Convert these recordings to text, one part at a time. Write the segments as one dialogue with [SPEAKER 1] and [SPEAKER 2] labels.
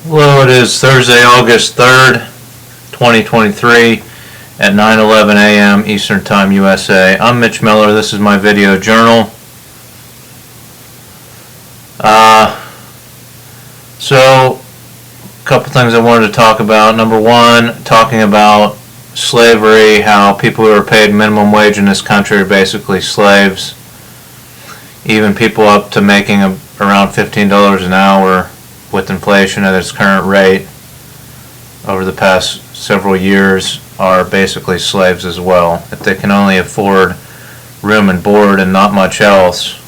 [SPEAKER 1] Hello, it is Thursday, August 3rd, 2023 at 9:11 a.m. Eastern Time, USA. I'm Mitch Miller. This is my video journal. So, a couple things I wanted to talk about. Number one, talking about slavery, how people who are paid minimum wage in this country are basically slaves. Even people up to making around $15 an hour with inflation at its current rate over the past several years are basically slaves as well. If they can only afford room and board and not much else,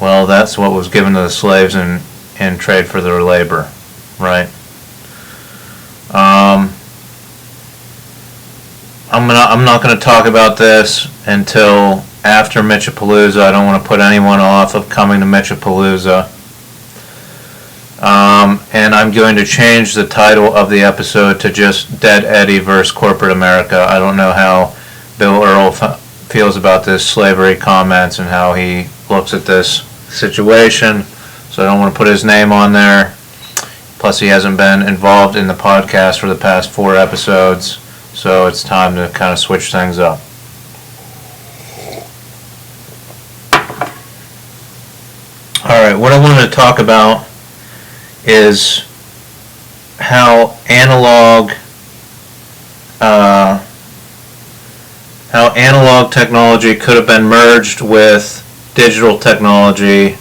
[SPEAKER 1] well, that's what was given to the slaves in trade for their labor, right? I'm not going to talk about this until after Mitchapalooza. I don't want to put anyone off of coming to Mitchapalooza. And I'm going to change the title of the episode to just Dead Eddie versus Corporate America. I don't know how Bill Earl feels about this slavery comments and how he looks at this situation, so I don't want to put his name on there. Plus, he hasn't been involved in the podcast for the past 4 episodes, so it's time to kind of switch things up. Alright, what I wanted to talk about is how analog technology could have been merged with digital technology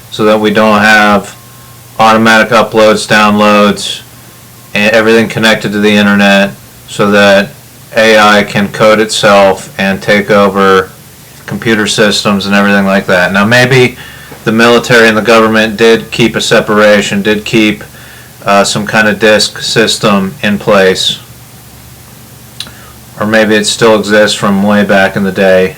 [SPEAKER 1] so that we don't have automatic uploads, downloads, and everything connected to the internet, so that AI can code itself and take over computer systems and everything like that. Now, maybe the military and the government did keep a separation, did keep some kind of disk system in place, or maybe it still exists from way back in the day.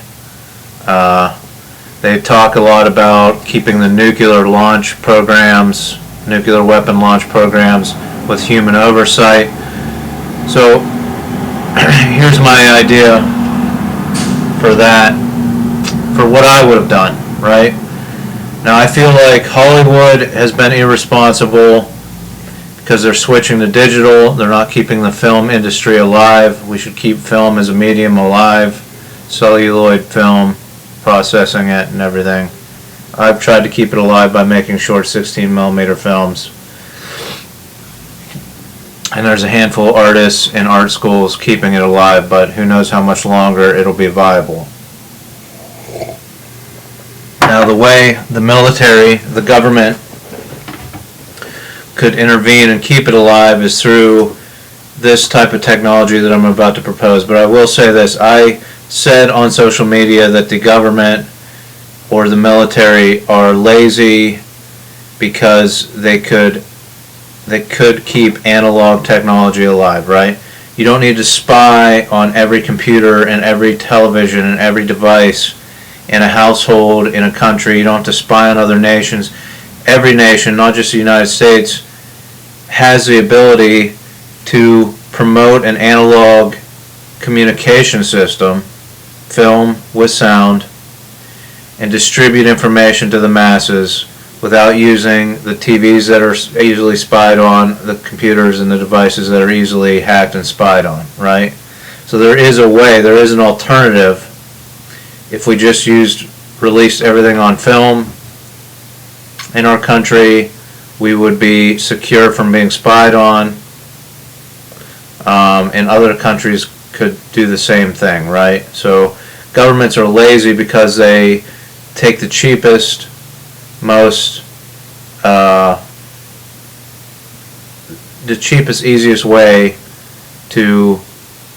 [SPEAKER 1] They talk a lot about keeping the nuclear launch programs, nuclear weapon launch programs, with human oversight. So here's my idea for that, for what I would have done, right? Now, I feel like Hollywood has been irresponsible because they're switching to digital. They're not keeping the film industry alive. We should keep film as a medium alive, celluloid film, processing it and everything. I've tried to keep it alive by making short 16mm films. And there's a handful of artists in art schools keeping it alive, but who knows how much longer it'll be viable. Now, the way the military, the government, could intervene and keep it alive is through this type of technology that I'm about to propose. But I will say this. I said on social media that the government or the military are lazy because they could keep analog technology alive, right? You don't need to spy on every computer and every television and every device in a household, in a country. You don't have to spy on other nations. Every nation, not just the United States, has the ability to promote an analog communication system, film with sound, and distribute information to the masses without using the TVs that are easily spied on, the computers and the devices that are easily hacked and spied on, right? So there is a way, there is an alternative. If we just released everything on film in our country, we would be secure from being spied on, and other countries could do the same thing, right? So governments are lazy because they take the cheapest, easiest way to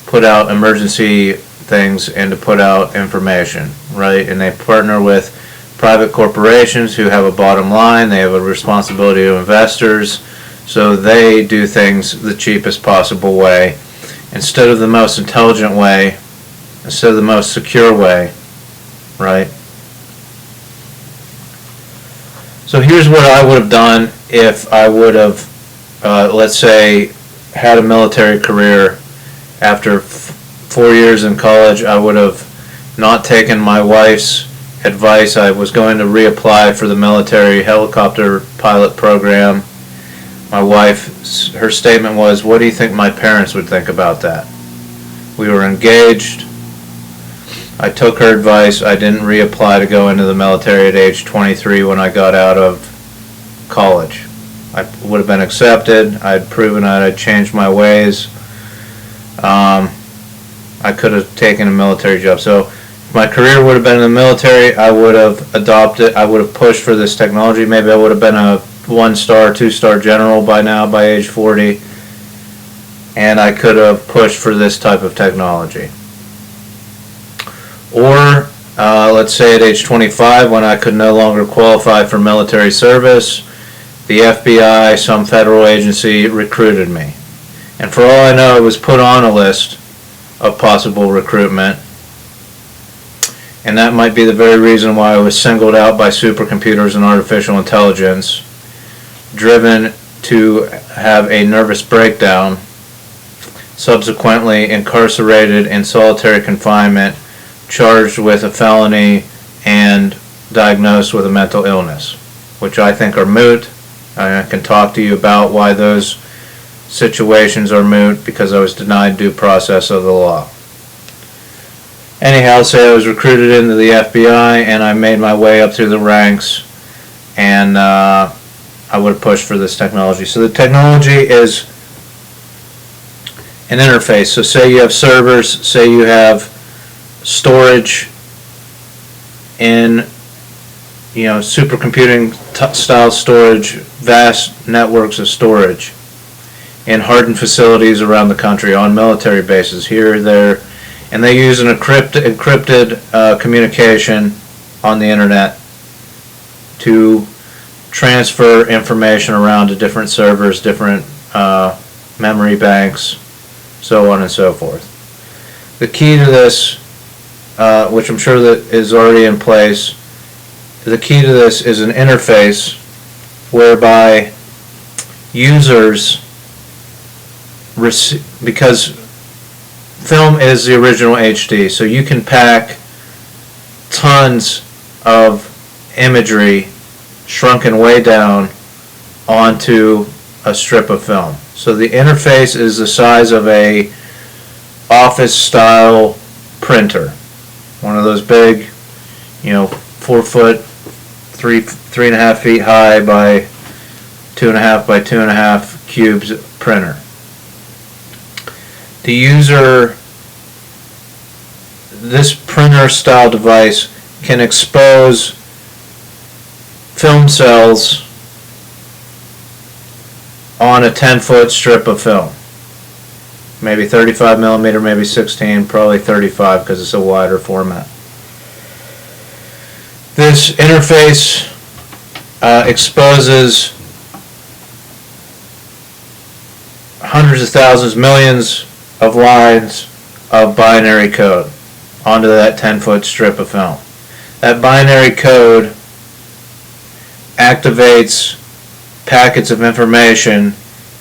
[SPEAKER 1] put out emergency things and to put out information, right? And they partner with private corporations who have a bottom line. They have a responsibility to investors, so they do things the cheapest possible way instead of the most intelligent way, instead of the most secure way, right? So here's what I would have done if I would have, let's say, had a military career. After 4 years in college, I would have not taken my wife's advice. I was going to reapply for the military helicopter pilot program. My wife, her statement was, "What do you think my parents would think about that?" We were engaged. I took her advice. I didn't reapply to go into the military at age 23 when I got out of college. I would have been accepted. I had proven that I had changed my ways. I could have taken a military job. So if my career would have been in the military, I would have adopted, I would have pushed for this technology. Maybe I would have been a 1-star, 2-star general by now, by age 40. And I could have pushed for this type of technology. Or, let's say at age 25, when I could no longer qualify for military service, the FBI, some federal agency, recruited me. And for all I know, it was put on a list of possible recruitment. And that might be the very reason why I was singled out by supercomputers and artificial intelligence, driven to have a nervous breakdown, subsequently incarcerated in solitary confinement, charged with a felony, and diagnosed with a mental illness, which I think are moot. I can talk to you about why those situations are moot, because I was denied due process of the law. Anyhow, say I was recruited into the FBI and I made my way up through the ranks, and I would have pushed for this technology. So the technology is an interface. So say you have servers, say you have storage in, supercomputing style storage, vast networks of storage in hardened facilities around the country, on military bases, here, there, and they use an encrypted communication on the internet to transfer information around to different servers, different memory banks, so on and so forth. The key to this, which I'm sure that is already in place, the key to this is an interface whereby users because film is the original HD, so you can pack tons of imagery shrunken way down onto a strip of film. So the interface is the size of a office style printer, one of those big, 4 foot, 3.5 feet high by 2.5 by 2.5 cubes printer. The user, this printer style device can expose film cells on a 10-foot strip of film. Maybe 35 millimeter, maybe 16, probably 35 because it's a wider format. This interface exposes hundreds of thousands, millions of lines of binary code onto that 10-foot strip of film. That binary code activates packets of information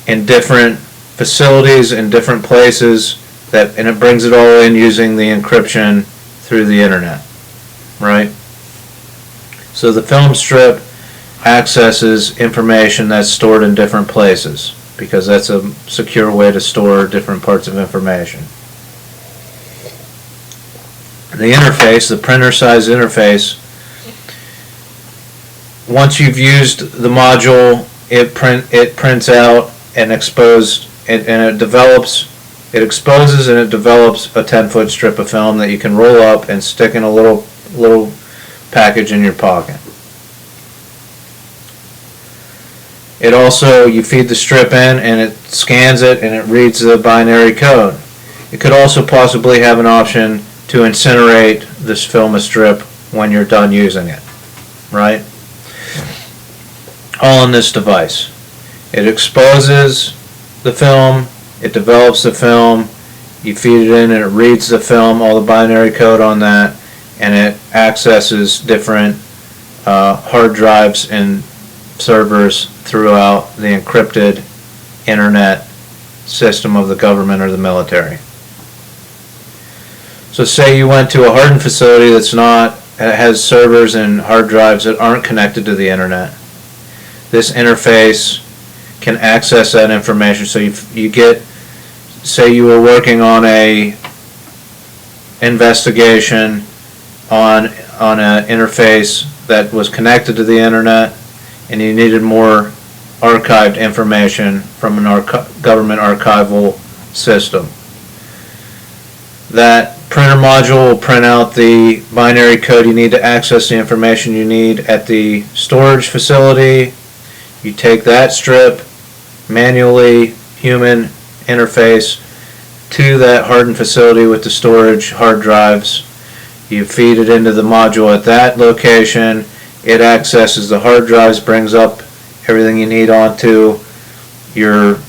[SPEAKER 1] in different facilities, in different places, and it brings it all in using the encryption through the internet, right? So the film strip accesses information that's stored in different places, because that's a secure way to store different parts of information. The interface, the printer size interface, once you've used the module, it prints out and exposes and it exposes and it develops a 10-foot strip of film that you can roll up and stick in a little package in your pocket. It also, you feed the strip in and it scans it and it reads the binary code. It could also possibly have an option to incinerate this film strip when you're done using it, right? All in this device. It exposes the film, it develops the film, you feed it in and it reads the film, all the binary code on that, and it accesses different hard drives and servers throughout the encrypted internet system of the government or the military. So say you went to a hardened facility that has servers and hard drives that aren't connected to the internet. This interface can access that information. So you get, say you were working on a investigation on an interface that was connected to the internet, and you needed more archived information from an government archival system. That printer module will print out the binary code you need to access the information you need at the storage facility. You take that strip, manually, human interface, to that hardened facility with the storage hard drives. You feed it into the module at that location. It accesses the hard drives, brings up everything you need onto your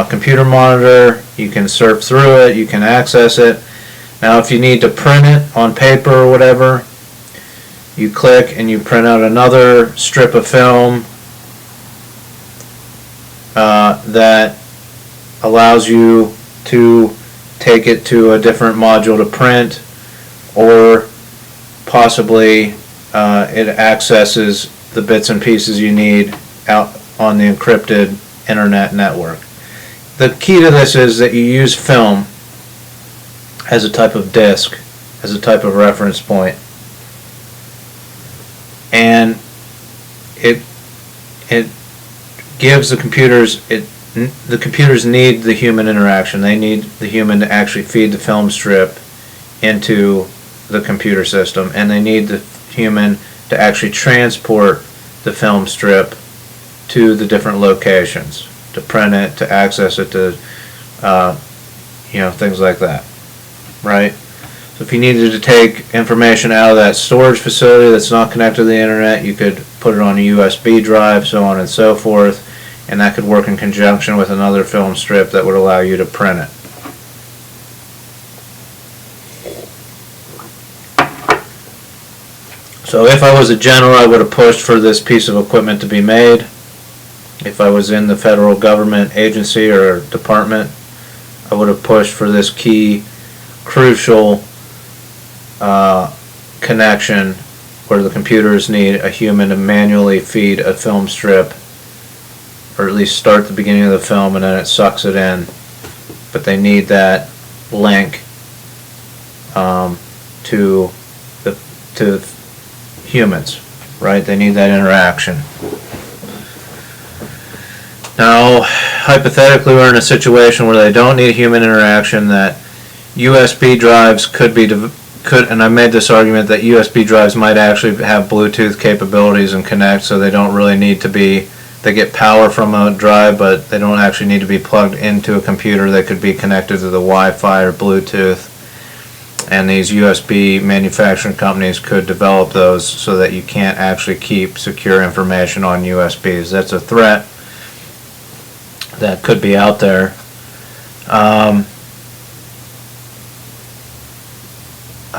[SPEAKER 1] computer monitor. You can surf through it, you can access it. Now if you need to print it on paper or whatever, you click and you print out another strip of film that allows you to take it to a different module to print, or possibly it accesses the bits and pieces you need out on the encrypted internet network. The key to this is that you use film as a type of disk, as a type of reference point, and it gives the computers, the computers need the human interaction. They need the human to actually feed the film strip into the computer system, and they need the human to actually transport the film strip to the different locations, to print it, to access it, to things like that, right? So if you needed to take information out of that storage facility that's not connected to the internet, you could put it on a USB drive, so on and so forth, and that could work in conjunction with another film strip that would allow you to print it. So if I was a general, I would have pushed for this piece of equipment to be made. If I was in the federal government agency or department, I would have pushed for this key, crucial connection where the computers need a human to manually feed a film strip, or at least start the beginning of the film and then it sucks it in. But they need that link to humans, right? They need that interaction. Now, hypothetically, we're in a situation where they don't need human interaction, that USB drives and I made this argument that USB drives might actually have Bluetooth capabilities and connect, so they don't really need to be, they get power from a drive, but they don't actually need to be plugged into a computer. They could be connected to the Wi-Fi or Bluetooth, and these USB manufacturing companies could develop those so that you can't actually keep secure information on USBs. That's a threat that could be out there.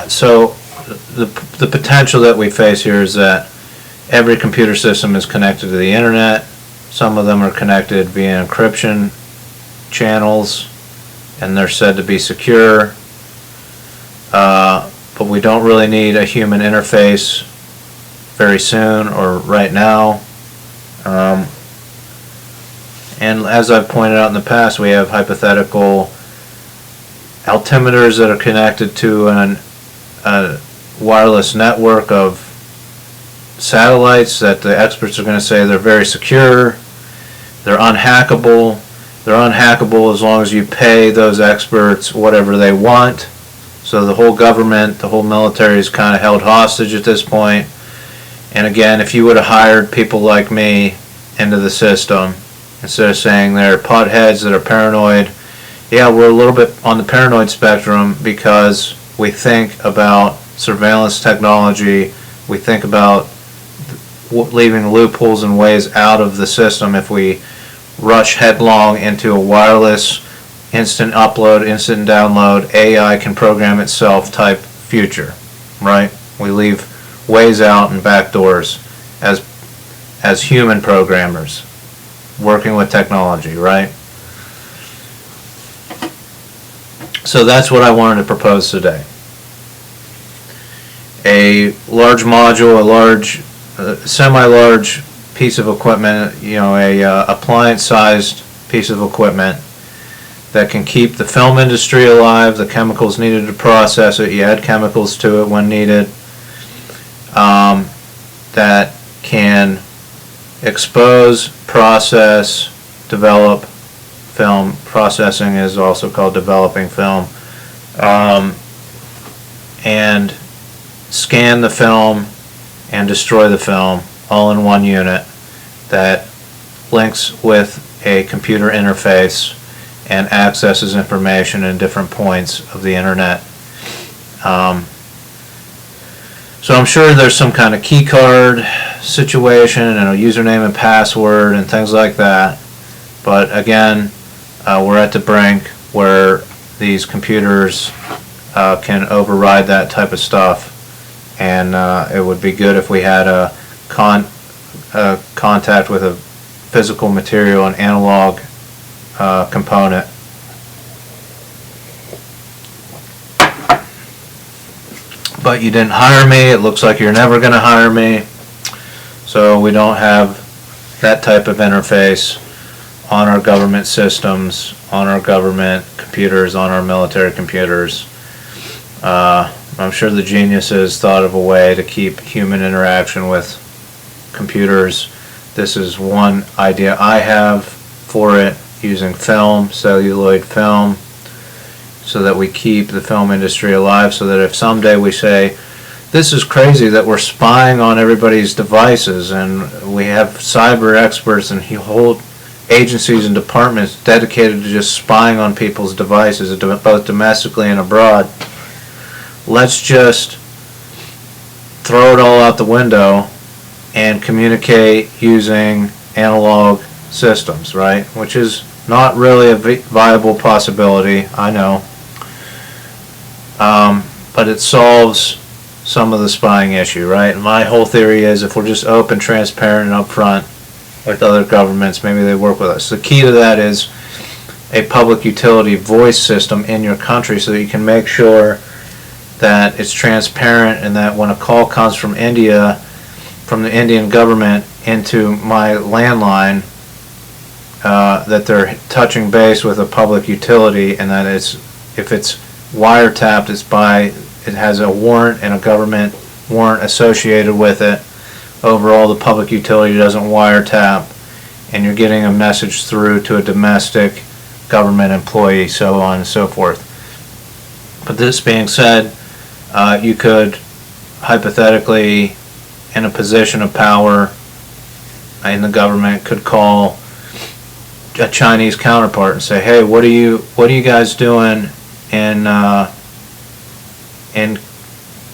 [SPEAKER 1] So the potential that we face here is that every computer system is connected to the internet. Some of them are connected via encryption channels, and they're said to be secure. But we don't really need a human interface very soon or right now. And as I've pointed out in the past, we have hypothetical altimeters that are connected to a wireless network of satellites that the experts are going to say they're very secure, they're unhackable. They're unhackable as long as you pay those experts whatever they want. So the whole government, the whole military is kind of held hostage at this point. And again, if you would have hired people like me into the system, instead of saying they're potheads that are paranoid, yeah, we're a little bit on the paranoid spectrum because we think about surveillance technology, we think about leaving loopholes and ways out of the system if we rush headlong into a wireless, instant upload, instant download, AI can program itself type future, right? We leave ways out and back doors as human programmers working with technology, right? So that's what I wanted to propose today. A large module, a large, semi-large piece of equipment, a appliance-sized piece of equipment that can keep the film industry alive, the chemicals needed to process it, you add chemicals to it when needed, that can expose, process, develop film. Processing is also called developing film. And scan the film and destroy the film all in one unit that links with a computer interface and accesses information in different points of the internet. So I'm sure there's some kind of key card situation and a username and password and things like that. But again, we're at the brink where these computers can override that type of stuff, and it would be good if we had a contact with a physical material and analog component. But you didn't hire me. It looks like you're never going to hire me, so we don't have that type of interface on our government systems, on our government computers, on our military computers. I'm sure the geniuses thought of a way to keep human interaction with computers. This is one idea I have for it, using film, celluloid film, so that we keep the film industry alive, so that if someday we say, this is crazy that we're spying on everybody's devices, and we have cyber experts and whole agencies and departments dedicated to just spying on people's devices, both domestically and abroad. Let's just throw it all out the window and communicate using analog systems, right? Which is not really a viable possibility, I know. But it solves some of the spying issue, right? And my whole theory is if we're just open, transparent, and upfront with other governments, maybe they work with us. The key to that is a public utility voice system in your country, so that you can make sure that it's transparent, and that when a call comes from India, from the Indian government into my landline, that they're touching base with a public utility, and that if it's wiretapped, it has a warrant and a government warrant associated with it. Overall, the public utility doesn't wiretap, and you're getting a message through to a domestic government employee, so on and so forth. But this being said, you could hypothetically, in a position of power in the government, could call a Chinese counterpart and say, hey, what are you guys doing in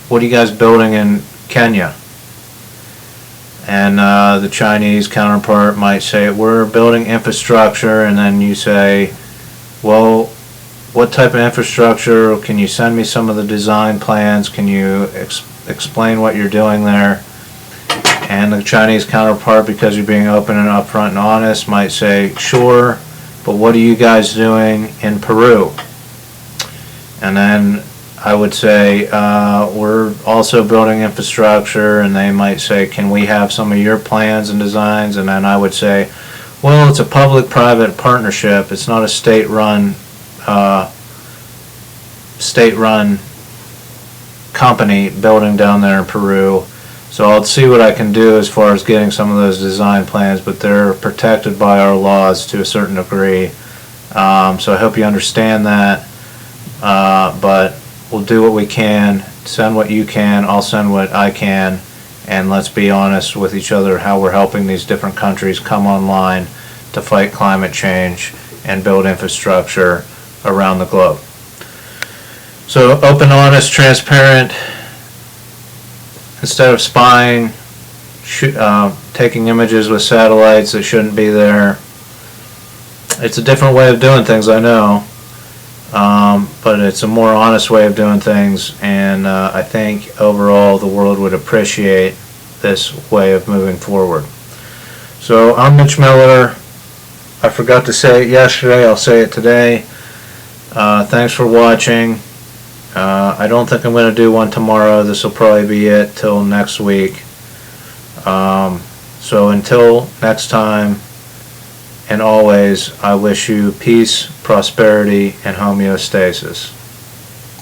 [SPEAKER 1] what are you guys building in Kenya? And the Chinese counterpart might say, we're building infrastructure, and then you say, well, what type of infrastructure? Can you send me some of the design plans? Can you explain what you're doing there? And the Chinese counterpart, because you're being open and upfront and honest, might say, sure, but what are you guys doing in Peru? And then I would say, we're also building infrastructure, and they might say, can we have some of your plans and designs? And then I would say, well, it's a public-private partnership. It's not a state-run company building down there in Peru. So I'll see what I can do as far as getting some of those design plans, but they're protected by our laws to a certain degree. So I hope you understand that. But we'll do what we can. Send what you can. I'll send what I can. And let's be honest with each other how we're helping these different countries come online to fight climate change and build infrastructure around the globe. So open, honest, transparent. Instead of spying, taking images with satellites that shouldn't be there. It's a different way of doing things, I know. But it's a more honest way of doing things, and I think overall the world would appreciate this way of moving forward. So I'm Mitch Miller. I forgot to say it yesterday, I'll say it today. Thanks for watching. I don't think I'm going to do one tomorrow. This will probably be it till next week. So until next time, and always, I wish you peace, prosperity, and homeostasis.